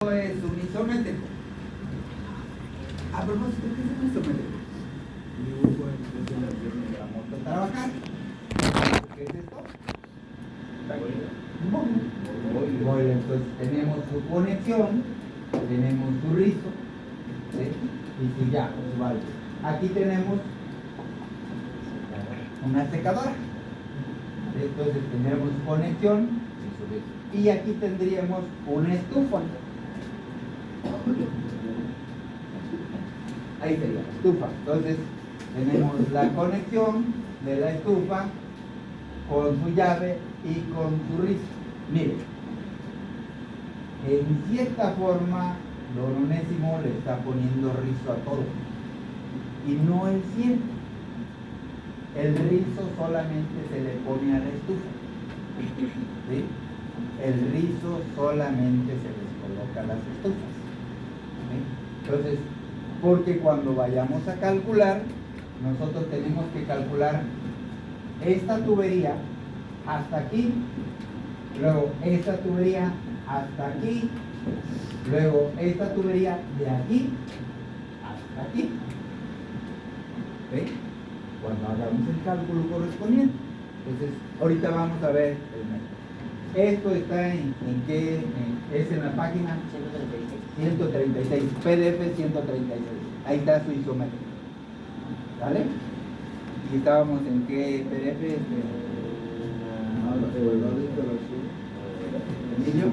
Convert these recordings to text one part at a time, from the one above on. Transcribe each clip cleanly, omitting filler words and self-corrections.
Es un isométrico. A propósito, ¿qué es un isométrico? Dibujo en relación de la moto a trabajar. ¿Qué es esto? Bueno, entonces tenemos su conexión, tenemos su rizo, ¿sí? Y su llave, su válvula. Aquí tenemos una secadora. Entonces tendremos su conexión y aquí tendríamos una estufa. Ahí sería, estufa. Entonces tenemos la conexión de la estufa con su llave y con su rizo. Mire, en cierta forma don Onésimo le está poniendo rizo a todo y no el 100. El rizo solamente se le pone a la estufa, ¿sí? El rizo solamente se les coloca a las estufas, ¿sí? Entonces, porque cuando vayamos a calcular, nosotros tenemos que calcular esta tubería hasta aquí, luego esta tubería hasta aquí, luego esta tubería de aquí hasta aquí, ¿sí? Cuando hagamos el cálculo correspondiente. Entonces, ahorita vamos a ver el método. Esto está en qué, es en la página 136, PDF 136. Ahí está su isométrico. ¿Vale? Y estábamos en qué PDF. ¿Emilio?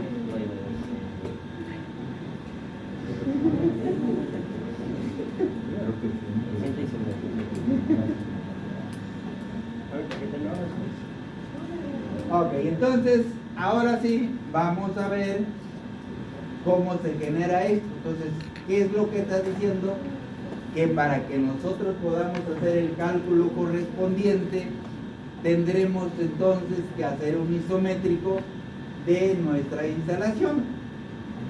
Ok, entonces, ahora sí, vamos a ver cómo se genera esto. Entonces, ¿qué es lo que está diciendo? Que para que nosotros podamos hacer el cálculo correspondiente, tendremos entonces que hacer un isométrico de nuestra instalación.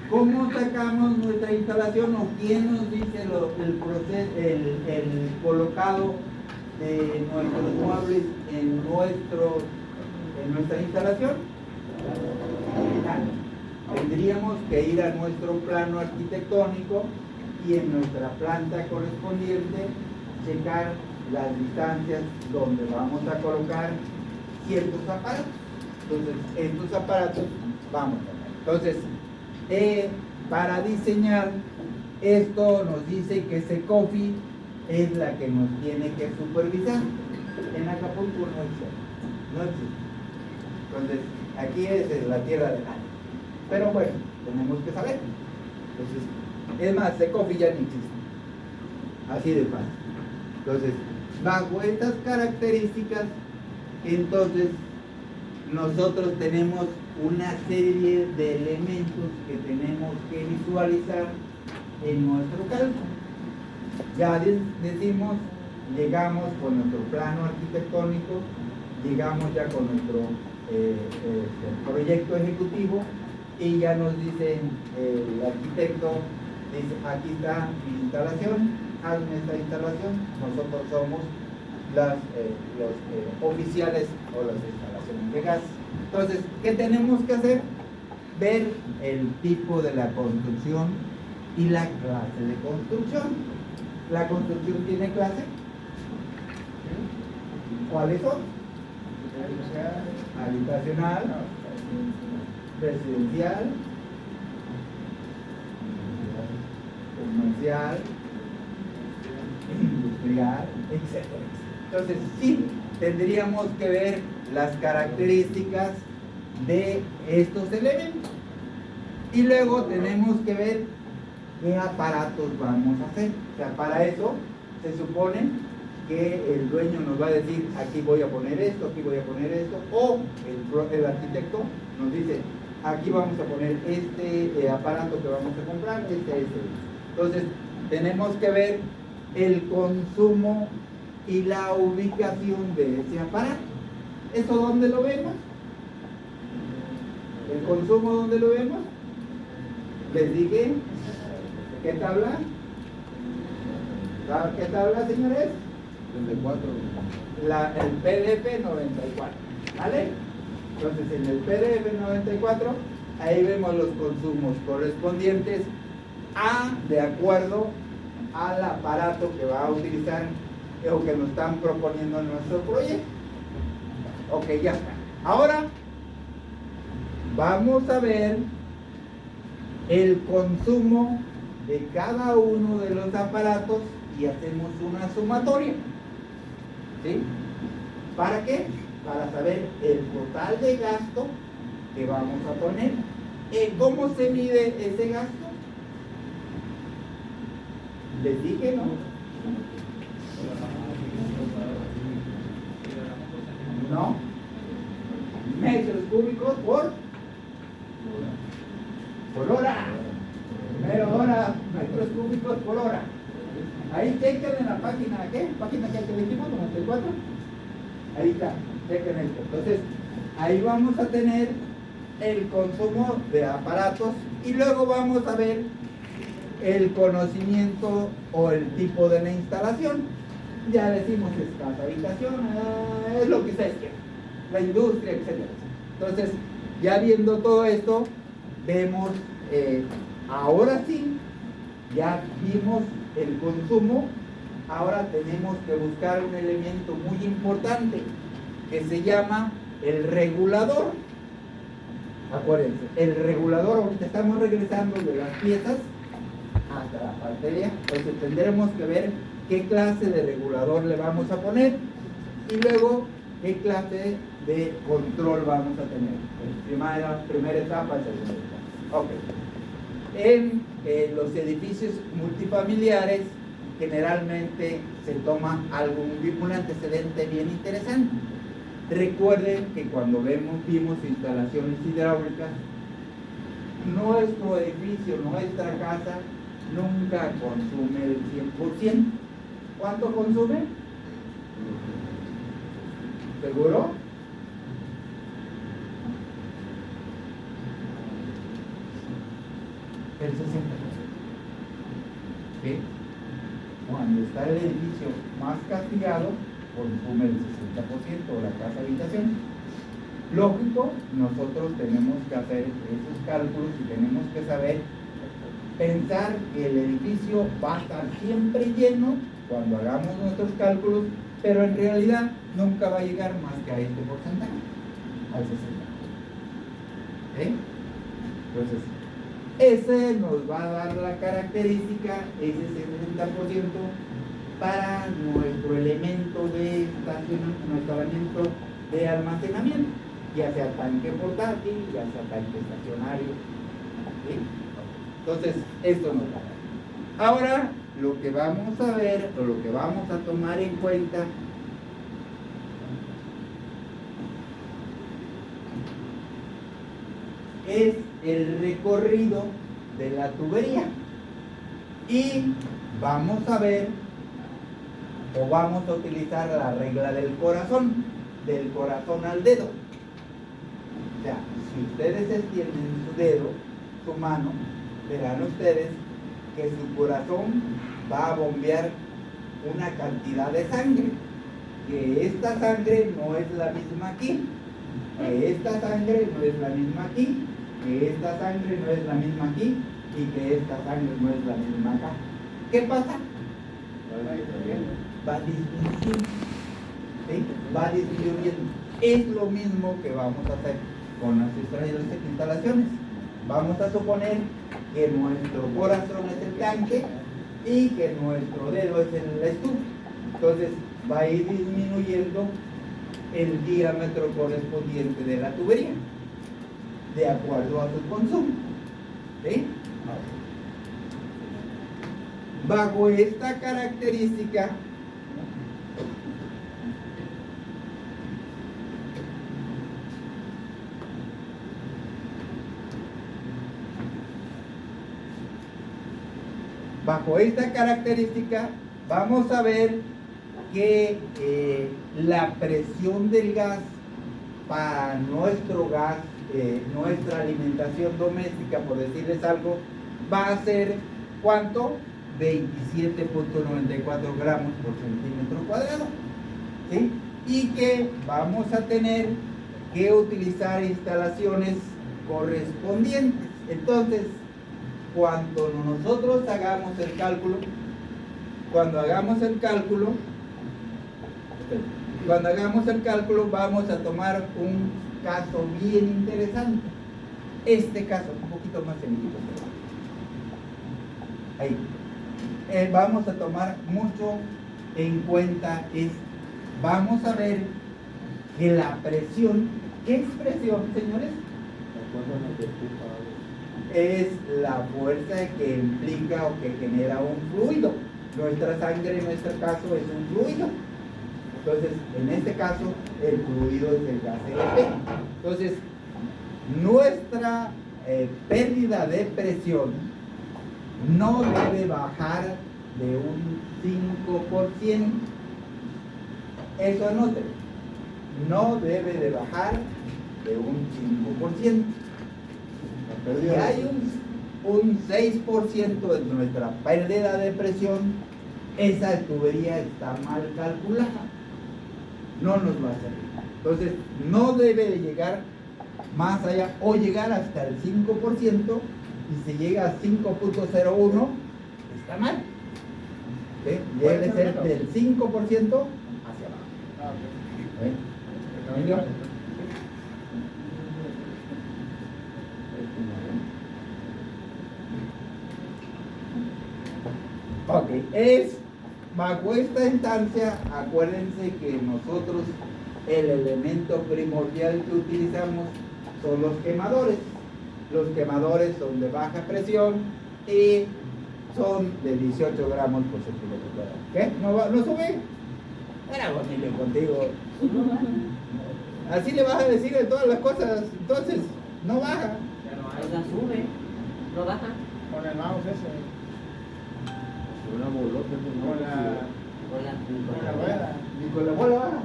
¿Cómo sacamos nuestra instalación o quién nos dice el proceso, el colocado de nuestros muebles en nuestra instalación? Tendríamos que ir a nuestro plano arquitectónico y en nuestra planta correspondiente checar las distancias donde vamos a colocar ciertos aparatos. Entonces, estos aparatos vamos a ver. Entonces, para diseñar esto nos dice que Secofi es la que nos tiene que supervisar. En Acapulco no existe. Entonces, aquí es la tierra de nadie. Pero bueno, tenemos que saber. Entonces, es más, Secofi ya no existe. Así de fácil. Entonces, bajo estas características, entonces, nosotros tenemos una serie de elementos que tenemos que visualizar en nuestro cálculo. Ya decimos, llegamos con nuestro plano arquitectónico, llegamos ya con nuestro proyecto ejecutivo y ya nos dice el arquitecto, dice, aquí está mi instalación, hazme esta instalación. Nosotros somos los oficiales o las instalaciones de gas. Entonces, ¿qué tenemos que hacer? Ver el tipo de la construcción y la clase de construcción. ¿La construcción tiene clase? ¿Cuáles son? Habitacional, residencial, comercial, industrial, etc. Entonces, sí, tendríamos que ver las características de estos elementos. Y luego tenemos que ver qué aparatos vamos a hacer. O sea, para eso se supone que el dueño nos va a decir, aquí voy a poner esto, aquí voy a poner esto, o el arquitecto nos dice, aquí vamos a poner este aparato que vamos a comprar, este. Entonces, tenemos que ver el consumo y la ubicación de ese aparato. ¿Eso dónde lo vemos? ¿El consumo dónde lo vemos? Les dije, ¿qué tabla? ¿Qué tabla, señores? 34. El PDF 94, ¿vale? Entonces, en el PDF 94 ahí vemos los consumos correspondientes de acuerdo al aparato que va a utilizar o que nos están proponiendo en nuestro proyecto. Ok, ya está. Ahora vamos a ver el consumo de cada uno de los aparatos y hacemos una sumatoria. ¿Sí? ¿Para qué? Para saber el total de gasto que vamos a poner. ¿Cómo se mide ese gasto? Les dije, ¿no? No. Metros cúbicos por hora. Primero hora, metros cúbicos por hora. Ahí chequen en la página, ¿qué? Página que dijimos, 94. Ahí está, chequen esto. Entonces, ahí vamos a tener el consumo de aparatos y luego vamos a ver el conocimiento o el tipo de la instalación. Ya decimos es casa, habitación, es lo que ustedes quieran, la industria, etc. Entonces, ya viendo todo esto, vemos, ahora sí, ya vimos el consumo. Ahora tenemos que buscar un elemento muy importante que se llama el regulador. Acuérdense, el regulador, ahorita estamos regresando de las piezas hasta la partería, entonces tendremos que ver qué clase de regulador le vamos a poner y luego qué clase de control vamos a tener. Primera etapa, segunda etapa. Ok. En los edificios multifamiliares generalmente se toma un antecedente bien interesante. Recuerden que cuando vimos instalaciones hidráulicas, nuestro edificio, nuestra casa, nunca consume el 100%. ¿Cuánto consume? ¿Seguro? El 60%. ¿Sí? Cuando está el edificio más castigado, consume el 60% de la casa habitación. Lógico, nosotros tenemos que hacer esos cálculos y tenemos que saber pensar que el edificio va a estar siempre lleno cuando hagamos nuestros cálculos, pero en realidad nunca va a llegar más que a este porcentaje, al 60%. ¿Sí? Entonces, ese nos va a dar la característica, ese 60% para nuestro elemento de instalamiento de almacenamiento, ya sea tanque portátil, ya sea tanque estacionario. ¿Sí? Entonces, esto nos da. Ahora, lo que vamos a ver, o lo que vamos a tomar en cuenta, es el recorrido de la tubería. Y vamos a ver, o vamos a utilizar la regla del corazón al dedo. O sea, si ustedes extienden su dedo, su mano, verán ustedes que su corazón va a bombear una cantidad de sangre, que esta sangre no es la misma aquí, que esta sangre no es la misma aquí, que esta sangre no es la misma aquí y que esta sangre no es la misma acá. ¿Qué pasa? Va disminuyendo. ¿Sí? Va disminuyendo. Es lo mismo que vamos a hacer con nuestras instalaciones. Vamos a suponer que nuestro corazón es el tanque y que nuestro dedo es el estufa. Entonces va a ir disminuyendo el diámetro correspondiente de la tubería de acuerdo a su consumo. ¿Sí? Bajo esta característica, vamos a ver que la presión del gas para nuestro gas, nuestra alimentación doméstica, por decirles algo, va a ser ¿cuánto? 27.94 gramos por centímetro cuadrado. ¿Sí? Y que vamos a tener que utilizar instalaciones correspondientes. Entonces, cuando nosotros hagamos el cálculo, cuando hagamos el cálculo vamos a tomar un caso bien interesante. Este caso, un poquito más sencillo. Ahí. Vamos a tomar mucho en cuenta vamos a ver que la presión, ¿qué es presión, señores? Es la fuerza que implica o que genera un fluido. Nuestra sangre en nuestro caso es un fluido. Entonces, en este caso, el fluido es el gas LP. Entonces, nuestra pérdida de presión no debe bajar de un 5%. Eso anote. No debe de bajar de un 5%. Si hay un 6% de nuestra pérdida de presión, esa tubería está mal calculada. No nos va a servir. Entonces, no debe de llegar más allá o llegar hasta el 5%, y si llega a 5.01, está mal. ¿Sí? Debe ser del 5% hacia abajo. ¿Emilio? Ok, bajo esta instancia, acuérdense que nosotros el elemento primordial que utilizamos son los quemadores. Los quemadores son de baja presión y son de 18 gramos por centímetro cuadrado. ¿Qué? ¿No sube? Era bonito contigo. Así le vas a decir de todas las cosas, entonces no baja. Oiga, sube, no baja. Con el mouse ese. Una bolota, Con la rueda. Ni con la bola baja.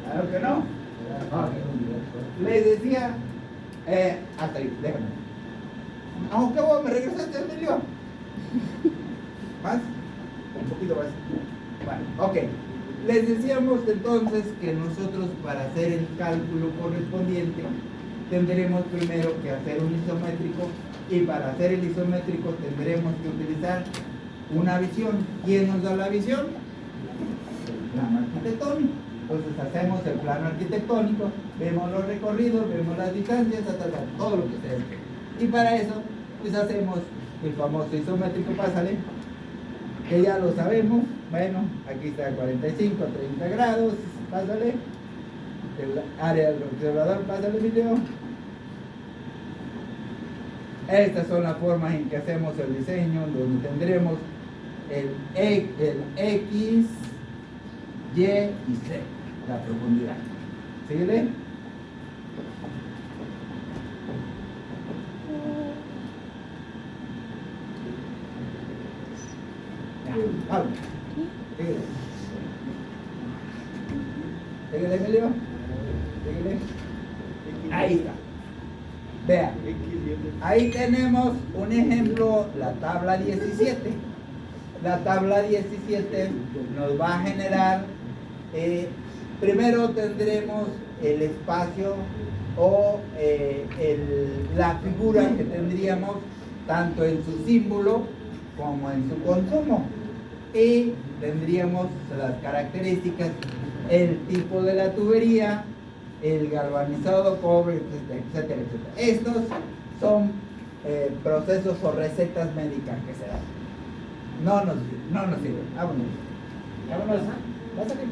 Claro que no. Les decía, hasta ahí, déjame. Aunque vos me regresaste al medio. ¿Más? Un poquito más. Bueno, ok. Les decíamos entonces que nosotros, para hacer el cálculo correspondiente, tendremos primero que hacer un isométrico, y para hacer el isométrico tendremos que utilizar una visión. ¿Quién nos da la visión? El plano arquitectónico. Entonces hacemos el plano arquitectónico, vemos los recorridos, vemos las distancias, todo lo que ustedes ven. Y para eso, pues hacemos el famoso isométrico, pásale, que ya lo sabemos. Bueno, aquí está 45, 30 grados, pásale. El área del observador, pásale el video. Estas son las formas en que hacemos el diseño, donde tendremos el X, Y y Z, la profundidad. ¿Síguele? Vamos. Síguele. Síguele, Emilio. Síguele. Ahí está. Vea. Ahí tenemos un ejemplo, la tabla 17. La tabla 17 nos va a generar, primero tendremos el espacio o la figura que tendríamos tanto en su símbolo como en su consumo, y tendríamos las características, el tipo de la tubería, el galvanizado, cobre, etcétera, etcétera. Estos son procesos o recetas médicas que se dan. No nos sirve. Vámonos. Pásale.